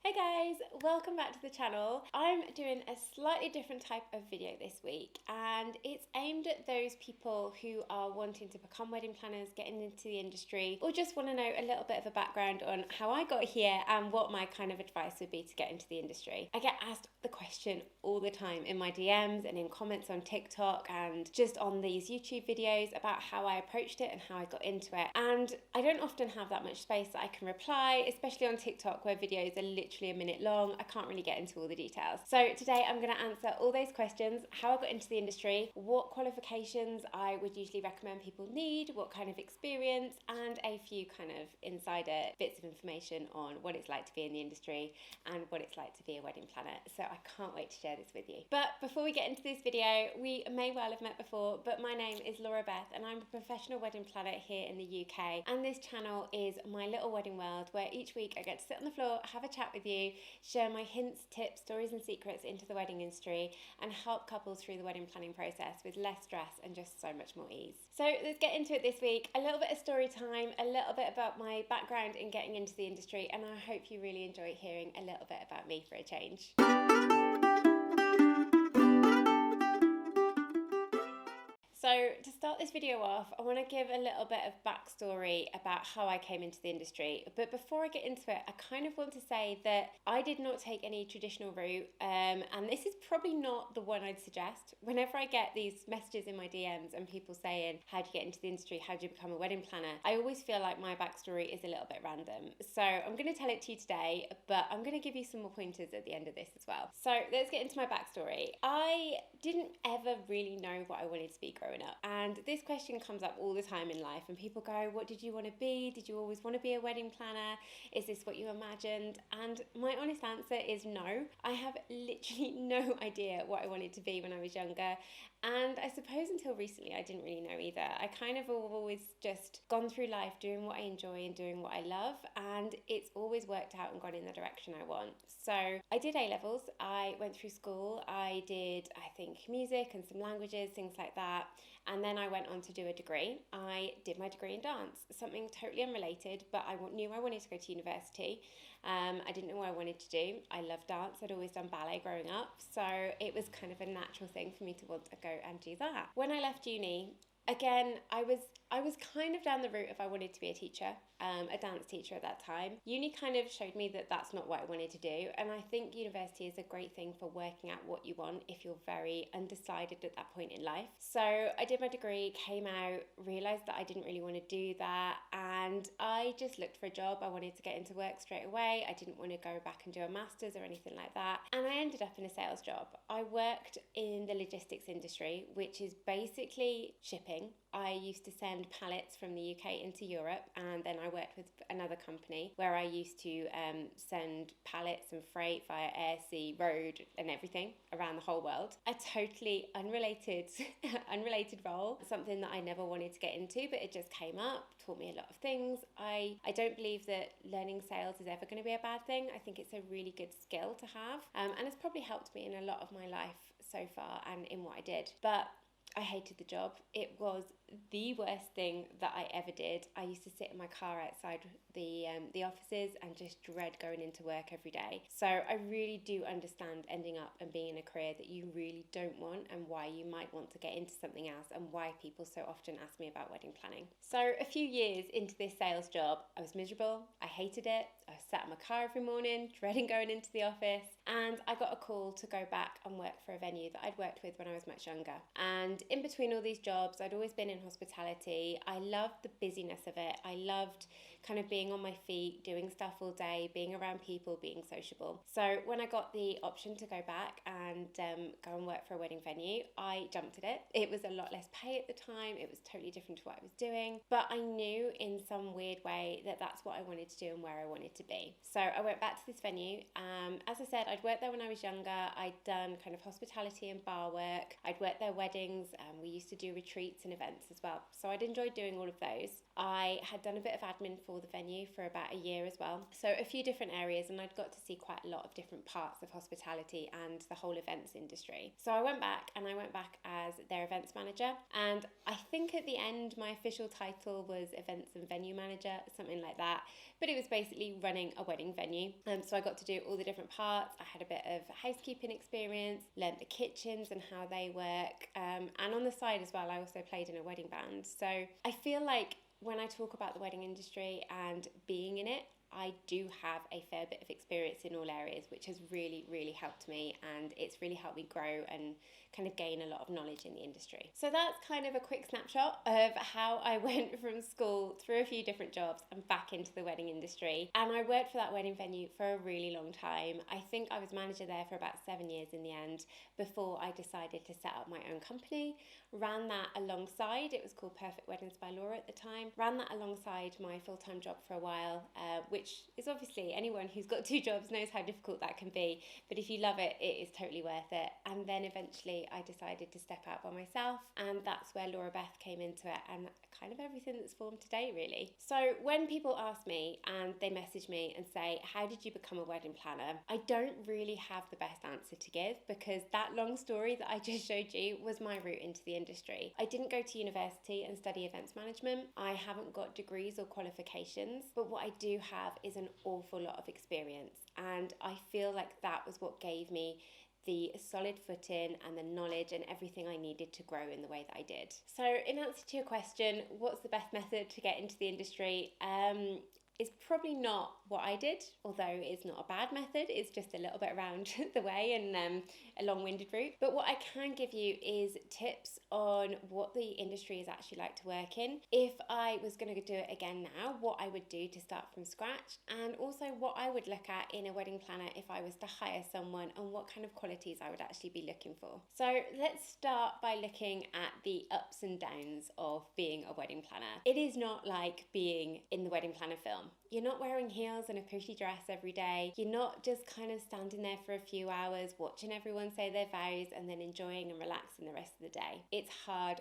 Hey guys, welcome back to the channel. I'm doing a slightly different type of video this week, and it's aimed at those people who are wanting to become wedding planners, getting into the industry, or just want to know a little bit of a background on how I got here and what my kind of advice would be to get into the industry. I get asked the question all the time in my DMs and in comments on TikTok and just on these YouTube videos about how I approached it and how I got into it. And I don't often have that much space that I can reply, especially on TikTok where videos are literally a minute long. I can't really get into all the details. So today I'm going to answer all those questions: how I got into the industry, what qualifications I would usually recommend people need, what kind of experience, and a few kind of insider bits of information on what it's like to be in the industry and what it's like to be a wedding planner. So I can't wait to share this with you. But before we get into this video, we may well have met before, but my name is Beth and I'm a professional wedding planner here in the UK, and this channel is my little wedding world where each week I get to sit on the floor, have a chat with you, share my hints, tips, stories and secrets into the wedding industry, and help couples through the wedding planning process with less stress and just so much more ease. So let's get into it this week. A little bit of story time, a little bit about my background in getting into the industry, and I hope you really enjoy hearing a little bit about me for a change. So to start this video off, I want to give a little bit of backstory about how I came into the industry. But before I get into it, I kind of want to say that I did not take any traditional route, and this is probably not the one I'd suggest. Whenever I get these messages in my DMs and people saying, how do you get into the industry? How do you become a wedding planner? I always feel like my backstory is a little bit random. So I'm going to tell it to you today, but I'm going to give you some more pointers at the end of this as well. So let's get into my backstory. I didn't ever really know what I wanted to be growing up. And this question comes up all the time in life, and people go, what did you want to be? Did you always want to be a wedding planner? Is this what you imagined? And my honest answer is no. I have literally no idea what I wanted to be when I was younger. And I suppose until recently, I didn't really know either. I kind of have always just gone through life doing what I enjoy and doing what I love. And it's always worked out and gone in the direction I want. So I did A-levels. I went through school. I did, I think, music and some languages, things like that. And then I went on to do a degree. I did my degree in dance, something totally unrelated, but I knew I wanted to go to university. I didn't know what I wanted to do. I love dance. I'd always done ballet growing up, so it was kind of a natural thing for me to want to go and do that. When I left uni, again, I was kind of down the route of I wanted to be a teacher, a dance teacher at that time. Uni kind of showed me that that's not what I wanted to do, and I think university is a great thing for working out what you want if you're very undecided at that point in life. So I did my degree, came out, realised that I didn't really want to do that, and I just looked for a job. I wanted to get into work straight away. I didn't want to go back and do a master's or anything like that, and I ended up in a sales job. I worked in the logistics industry, which is basically shipping. I used to send pallets from the UK into Europe, and then I worked with another company where I used to send pallets and freight via air, sea, road and everything around the whole world. A totally unrelated role, something that I never wanted to get into, but it just came up, taught me a lot of things. I don't believe that learning sales is ever going to be a bad thing. I think it's a really good skill to have, and it's probably helped me in a lot of my life so far and in what I did. But I hated the job. It was the worst thing that I ever did. I used to sit in my car outside the offices and just dread going into work every day. So I really do understand ending up and being in a career that you really don't want, and why you might want to get into something else, and why people so often ask me about wedding planning. So a few years into this sales job, I was miserable. I hated it. I sat in my car every morning, dreading going into the office, and I got a call to go back and work for a venue that I'd worked with when I was much younger. And in between all these jobs, I'd always been in hospitality. I loved the busyness of it. I loved kind of being on my feet, doing stuff all day, being around people, being sociable. So when I got the option to go back and go and work for a wedding venue, I jumped at it. It was a lot less pay at the time. It was totally different to what I was doing, but I knew in some weird way that that's what I wanted to do and where I wanted to be. So I went back to this venue. As I said, I'd worked there when I was younger. I'd done kind of hospitality and bar work. I'd worked their weddings. We used to do retreats and events as well. So I'd enjoyed doing all of those. I had done a bit of admin for the venue for about a year as well. So a few different areas, and I'd got to see quite a lot of different parts of hospitality and the whole events industry. So I went back as their events manager. And I think at the end, my official title was events and venue manager, something like that. But it was basically running a wedding venue. So I got to do all the different parts. I had a bit of housekeeping experience, learnt the kitchens and how they work. And on the side as well, I also played in a wedding band. So I feel like when I talk about the wedding industry and being in it, I do have a fair bit of experience in all areas, which has really, really helped me, and it's really helped me grow and kind of gain a lot of knowledge in the industry. So that's kind of a quick snapshot of how I went from school through a few different jobs and back into the wedding industry. And I worked for that wedding venue for a really long time. I think I was manager there for about 7 years in the end before I decided to set up my own company. Ran that alongside, it was called Perfect Weddings by Laura at the time, ran that alongside my full-time job for a while, which is obviously, anyone who's got 2 jobs knows how difficult that can be, but if you love it, it is totally worth it. And then eventually I decided to step out by myself, and that's where Beth came into it, and kind of everything that's formed today, really. So when people ask me and they message me and say, how did you become a wedding planner? I don't really have the best answer to give, because that long story that I just showed you was my route into the industry. I didn't go to university and study events management. I haven't got degrees or qualifications, but what I do have is an awful lot of experience, and I feel like that was what gave me the solid footing and the knowledge and everything I needed to grow in the way that I did. So in answer to your question, what's the best method to get into the industry? It's probably not what I did, although it's not a bad method. It's just a little bit around the way and a long-winded route. But what I can give you is tips on what the industry is actually like to work in. If I was going to do it again now, what I would do to start from scratch, and also what I would look at in a wedding planner if I was to hire someone, and what kind of qualities I would actually be looking for. So let's start by looking at the ups and downs of being a wedding planner. It is not like being in the wedding planner film. You're not wearing heels and a pretty dress every day. You're not just kind of standing there for a few hours watching everyone say their vows and then enjoying and relaxing the rest of the day. It's hard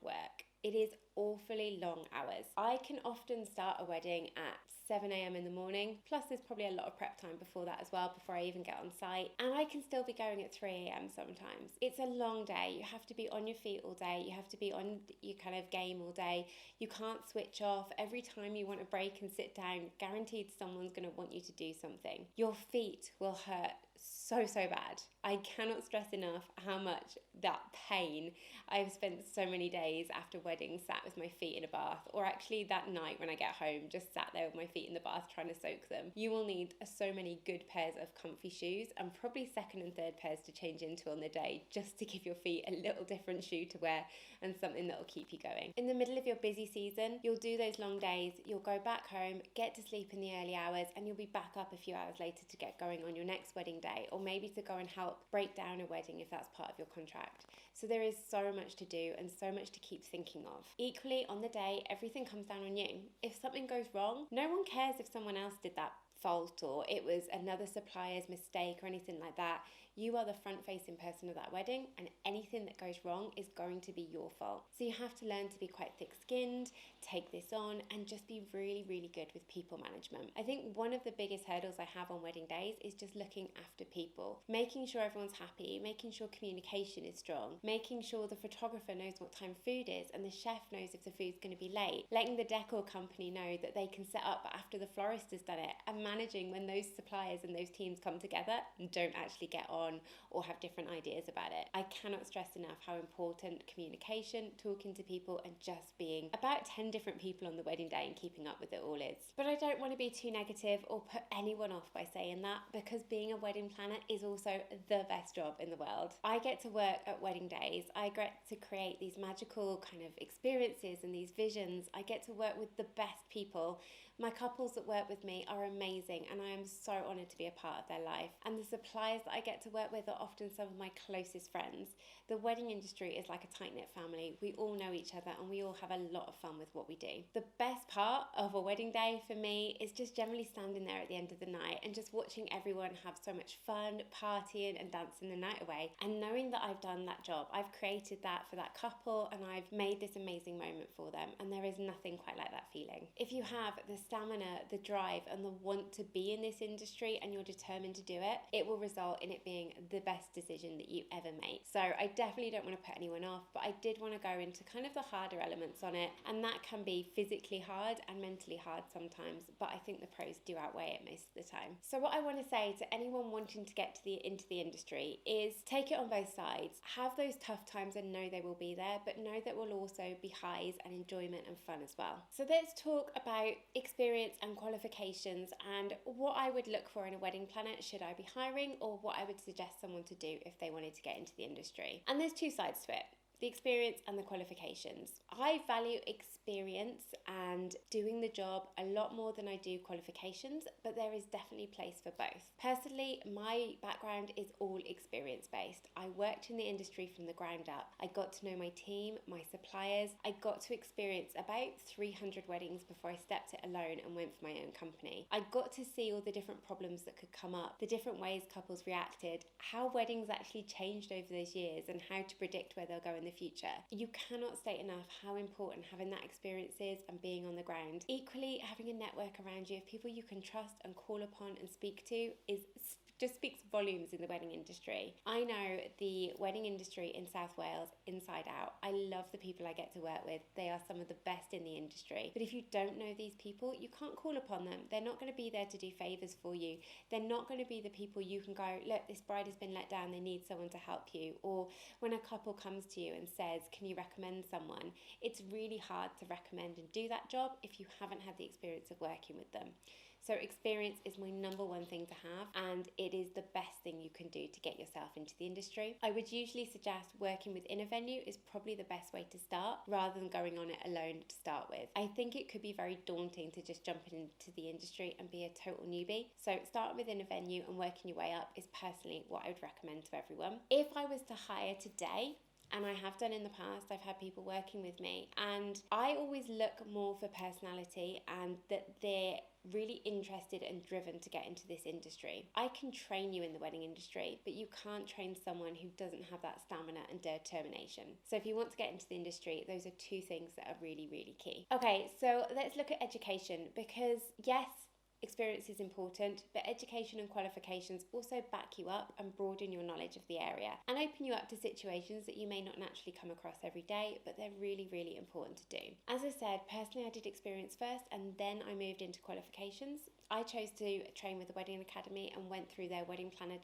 work. It is awfully long hours. I can often start a wedding at 7 a.m. in the morning, plus there's probably a lot of prep time before that as well, before I even get on site, and I can still be going at 3 a.m. sometimes. It's a long day. You have to be on your feet all day. You have to be on your kind of game all day. You can't switch off. Every time you want to break and sit down, guaranteed someone's going to want you to do something. Your feet will hurt so bad. I cannot stress enough how much that pain. I've spent so many days after weddings sat with my feet in a bath, or actually that night when I get home, just sat there with my feet in the bath trying to soak them. You will need so many good pairs of comfy shoes, and probably second and third pairs to change into on the day, just to give your feet a little different shoe to wear and something that will keep you going. In the middle of your busy season, you'll do those long days, you'll go back home, get to sleep in the early hours, and you'll be back up a few hours later to get going on your next wedding day, or maybe to go and help break down a wedding if that's part of your contract. So there is so much to do and so much to keep thinking of. Equally, on the day, everything comes down on you. If something goes wrong, no one cares if someone else did that fault or it was another supplier's mistake or anything like that. You are the front-facing person of that wedding, and anything that goes wrong is going to be your fault. So you have to learn to be quite thick-skinned, take this on, and just be really, really good with people management. I think one of the biggest hurdles I have on wedding days is just looking after people, making sure everyone's happy, making sure communication is strong, making sure the photographer knows what time food is and the chef knows if the food's going to be late, letting the decor company know that they can set up after the florist has done it, and managing when those suppliers and those teams come together and don't actually get on or have different ideas about it. I cannot stress enough how important communication, talking to people, and just being about 10 different people on the wedding day and keeping up with it all is. But I don't want to be too negative or put anyone off by saying that, because being a wedding planner is also the best job in the world. I get to work at wedding days. I get to create these magical kind of experiences and these visions. I get to work with the best people My couples that work with me are amazing, and I am so honoured to be a part of their life. And the suppliers that I get to work with are often some of my closest friends. The wedding industry is like a tight-knit family. We all know each other and we all have a lot of fun with what we do. The best part of a wedding day for me is just generally standing there at the end of the night and just watching everyone have so much fun, partying and dancing the night away, and knowing that I've done that job. I've created that for that couple and I've made this amazing moment for them, and there is nothing quite like that feeling. If you have the stamina, the drive and the want to be in this industry and you're determined to do it, it will result in it being the best decision that you ever make. So I definitely don't want to put anyone off, but I did want to go into kind of the harder elements on it, and that can be physically hard and mentally hard sometimes, but I think the pros do outweigh it most of the time. So what I want to say to anyone wanting to get into the industry is take it on both sides. Have those tough times and know they will be there, but know that will also be highs and enjoyment and fun as well. So let's talk about experience and qualifications and what I would look for in a wedding planner should I be hiring, or what I would suggest someone to do if they wanted to get into the industry. And there's two sides to it: the experience and the qualifications. I value experience and doing the job a lot more than I do qualifications, but there is definitely place for both. Personally, my background is all experience based. I worked in the industry from the ground up. I got to know my team, my suppliers. I got to experience about 300 weddings before I stepped it alone and went for my own company. I got to see all the different problems that could come up, the different ways couples reacted, how weddings actually changed over those years, and how to predict where they'll go in the future. You cannot state enough how important having that experience is and being on the ground. Equally, having a network around you of people you can trust and call upon and speak to just speaks volumes in the wedding industry. I know the wedding industry in South Wales inside out. I love the people I get to work with. They are some of the best in the industry. But if you don't know these people, you can't call upon them. They're not going to be there to do favours for you. They're not going to be the people you can go, look, this bride has been let down, they need someone to help you. Or when a couple comes to you and says, can you recommend someone? It's really hard to recommend and do that job if you haven't had the experience of working with them. So experience is my number one thing to have, and it is the best thing you can do to get yourself into the industry. I would usually suggest working within a venue is probably the best way to start, rather than going on it alone to start with. I think it could be very daunting to just jump into the industry and be a total newbie. So start within a venue and working your way up is personally what I would recommend to everyone. If I was to hire today, and I have done in the past, I've had people working with me, and I always look more for personality and that they're really interested and driven to get into this industry. I can train you in the wedding industry, but you can't train someone who doesn't have that stamina and determination. So if you want to get into the industry, those are two things that are really, really key. Okay, so let's look at education, because yes, experience is important, but education and qualifications also back you up and broaden your knowledge of the area and open you up to situations that you may not naturally come across every day, but they're really, really important to do. As I said, personally, I did experience first and then I moved into qualifications. I chose to train with the Wedding Academy and went through their wedding planning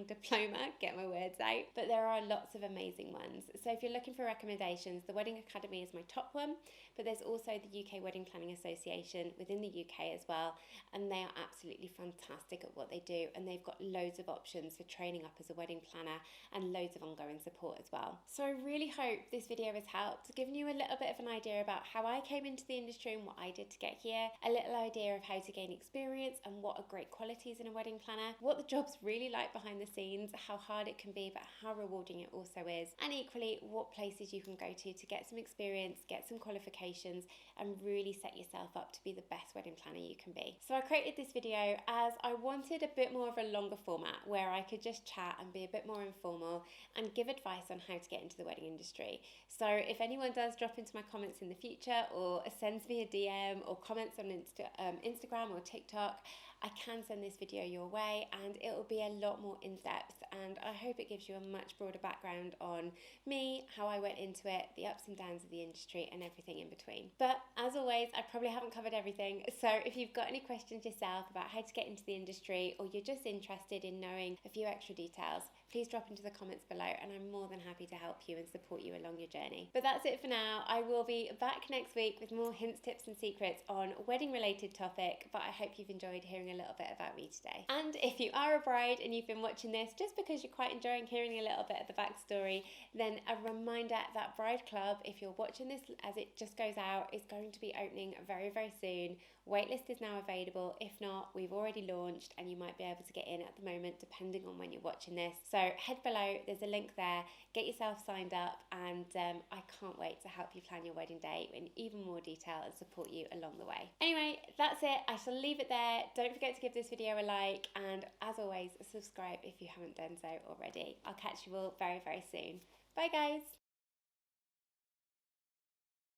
diploma, get my words out, but there are lots of amazing ones. So if you're looking for recommendations, the Wedding Academy is my top one, but there's also the UK Wedding Planning Association within the UK as well, and they are absolutely fantastic at what they do, and they've got loads of options for training up as a wedding planner and loads of ongoing support as well. So I really hope this video has helped, given you a little bit of an idea about how I came into the industry and what I did to get here, a little idea of how to gain experience and what are great qualities in a wedding planner, what the job's really like behind the scenes, how hard it can be, but how rewarding it also is, and equally what places you can go to get some experience, get some qualifications, and really set yourself up to be the best wedding planner you can be. So I created this video as I wanted a bit more of a longer format where I could just chat and be a bit more informal and give advice on how to get into the wedding industry. So if anyone does drop into my comments in the future or sends me a DM or comments on Instagram or TikTok, I can send this video your way and it will be a lot more in-depth, and I hope it gives you a much broader background on me, how I went into it, the ups and downs of the industry and everything in between. But as always, I probably haven't covered everything, so if you've got any questions yourself about how to get into the industry, or you're just interested in knowing a few extra details, please drop into the comments below and I'm more than happy to help you and support you along your journey. But that's it for now. I will be back next week with more hints, tips and secrets on a wedding related topic, but I hope you've enjoyed hearing a a little bit about me today. And if you are a bride and you've been watching this just because you're quite enjoying hearing a little bit of the backstory, then a reminder that Bride Club, if you're watching this as it just goes out, is going to be opening very, very soon. Waitlist is now available. If not, we've already launched and you might be able to get in at the moment depending on when you're watching this. So head below, there's a link there, get yourself signed up, and I can't wait to help you plan your wedding day in even more detail and support you along the way. Anyway, that's it. I shall leave it there. Don't forget to give this video a like, and as always, subscribe if you haven't done so already. I'll catch you all very, very soon. Bye guys.